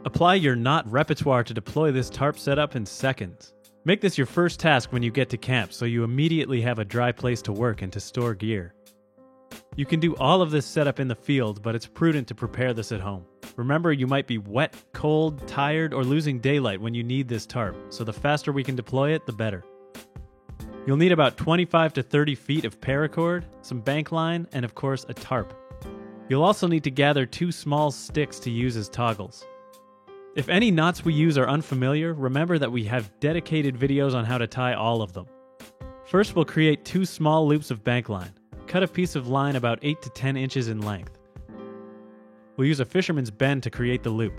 Apply your knot repertoire to deploy this tarp setup in seconds. Make this your first task when you get to camp so you immediately have a dry place to work and to store gear. You can do all of this setup in the field, but it's prudent to prepare this at home. Remember, you might be wet, cold, tired, or losing daylight when you need this tarp, so the faster we can deploy it, the better. You'll need about 25 to 30 feet of paracord, some bank line, and of course a tarp. You'll also need to gather 2 small sticks to use as toggles. If any knots we use are unfamiliar, remember that we have dedicated videos on how to tie all of them. First, we'll create 2 small loops of bank line. Cut a piece of line about 8 to 10 inches in length. We'll use a fisherman's bend to create the loop.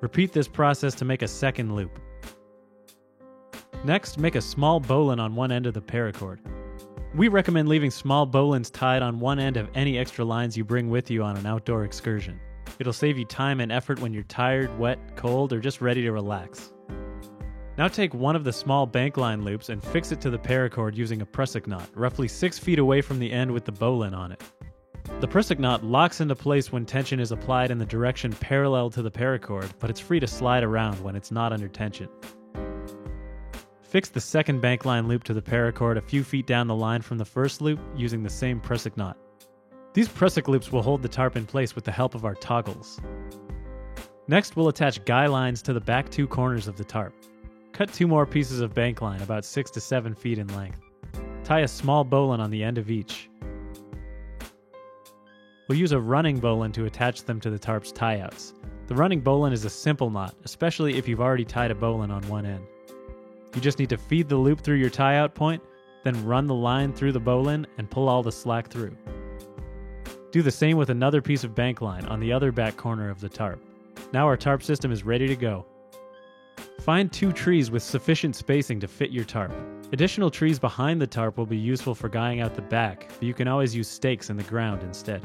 Repeat this process to make a second loop. Next, make a small bowline on one end of the paracord. We recommend leaving small bowlines tied on one end of any extra lines you bring with you on an outdoor excursion. It'll save you time and effort when you're tired, wet, cold, or just ready to relax. Now take one of the small bank line loops and fix it to the paracord using a prusik knot, roughly 6 feet away from the end with the bowline on it. The prusik knot locks into place when tension is applied in the direction parallel to the paracord, but it's free to slide around when it's not under tension. Fix the second bank line loop to the paracord a few feet down the line from the first loop using the same prusik knot. These prusik loops will hold the tarp in place with the help of our toggles. Next, we'll attach guy lines to the back 2 corners of the tarp. Cut 2 more pieces of bank line about 6 to 7 feet in length. Tie a small bowline on the end of each. We'll use a running bowline to attach them to the tarp's tie-outs. The running bowline is a simple knot, especially if you've already tied a bowline on one end. You just need to feed the loop through your tie-out point, then run the line through the bowline and pull all the slack through. Do the same with another piece of bank line on the other back corner of the tarp. Now our tarp system is ready to go. Find 2 trees with sufficient spacing to fit your tarp. Additional trees behind the tarp will be useful for guying out the back, but you can always use stakes in the ground instead.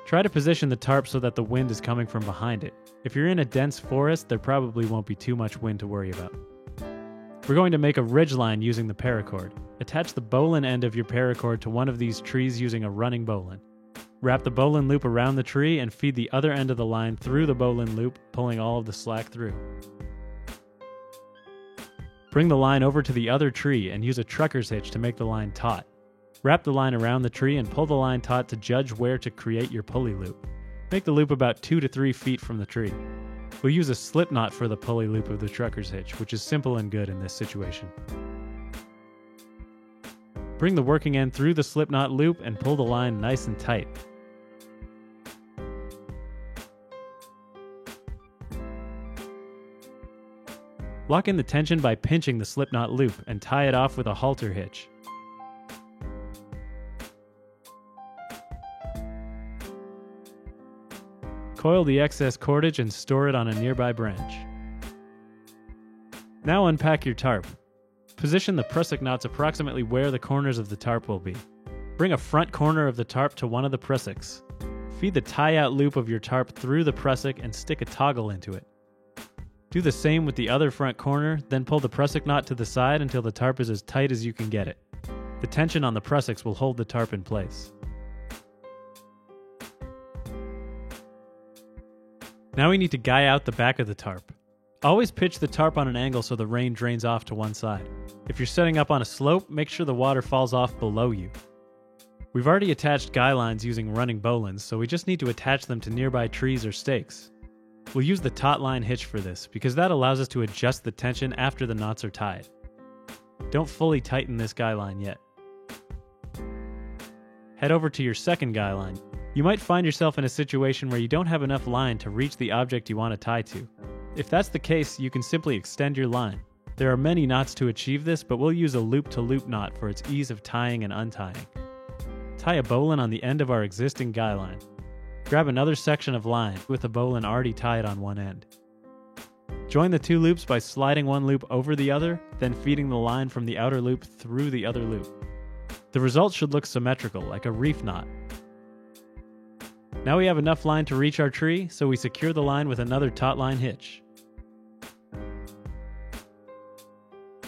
Try to position the tarp so that the wind is coming from behind it. If you're in a dense forest, there probably won't be too much wind to worry about. We're going to make a ridge line using the paracord. Attach the bowline end of your paracord to one of these trees using a running bowline. Wrap the bowline loop around the tree and feed the other end of the line through the bowline loop, pulling all of the slack through. Bring the line over to the other tree and use a trucker's hitch to make the line taut. Wrap the line around the tree and pull the line taut to judge where to create your pulley loop. Make the loop about 2 to 3 feet from the tree. We'll use a slip knot for the pulley loop of the trucker's hitch, which is simple and good in this situation. Bring the working end through the slip knot loop and pull the line nice and tight. Lock in the tension by pinching the slip knot loop and tie it off with a halter hitch. Coil the excess cordage and store it on a nearby branch. Now unpack your tarp. Position the prusik knots approximately where the corners of the tarp will be. Bring a front corner of the tarp to one of the prusiks. Feed the tie-out loop of your tarp through the prusik and stick a toggle into it. Do the same with the other front corner, then pull the prusik knot to the side until the tarp is as tight as you can get it. The tension on the prusiks will hold the tarp in place. Now we need to guy out the back of the tarp. Always pitch the tarp on an angle so the rain drains off to one side. If you're setting up on a slope, make sure the water falls off below you. We've already attached guy lines using running bowlines, so we just need to attach them to nearby trees or stakes. We'll use the taut line hitch for this, because that allows us to adjust the tension after the knots are tied. Don't fully tighten this guy line yet. Head over to your second guy line. You might find yourself in a situation where you don't have enough line to reach the object you want to tie to. If that's the case, you can simply extend your line. There are many knots to achieve this, but we'll use a loop-to-loop knot for its ease of tying and untying. Tie a bowline on the end of our existing guy line. Grab another section of line with a bowline already tied on one end. Join the 2 loops by sliding one loop over the other, then feeding the line from the outer loop through the other loop. The result should look symmetrical, like a reef knot. Now we have enough line to reach our tree, so we secure the line with another taut line hitch.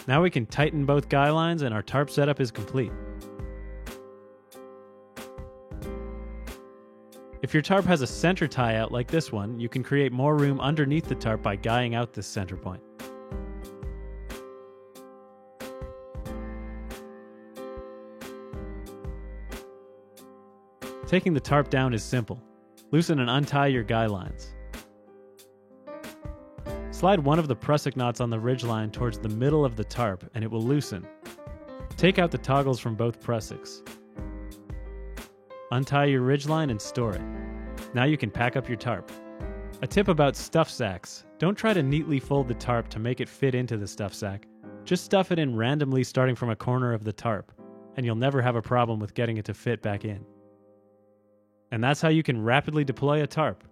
Now we can tighten both guy lines and our tarp setup is complete. If your tarp has a center tie-out like this one, you can create more room underneath the tarp by guying out this center point. Taking the tarp down is simple. Loosen and untie your guy lines. Slide one of the prusik knots on the ridgeline towards the middle of the tarp and it will loosen. Take out the toggles from both prusiks. Untie your ridgeline and store it. Now you can pack up your tarp. A tip about stuff sacks: don't try to neatly fold the tarp to make it fit into the stuff sack. Just stuff it in randomly starting from a corner of the tarp, and you'll never have a problem with getting it to fit back in. And that's how you can rapidly deploy a tarp.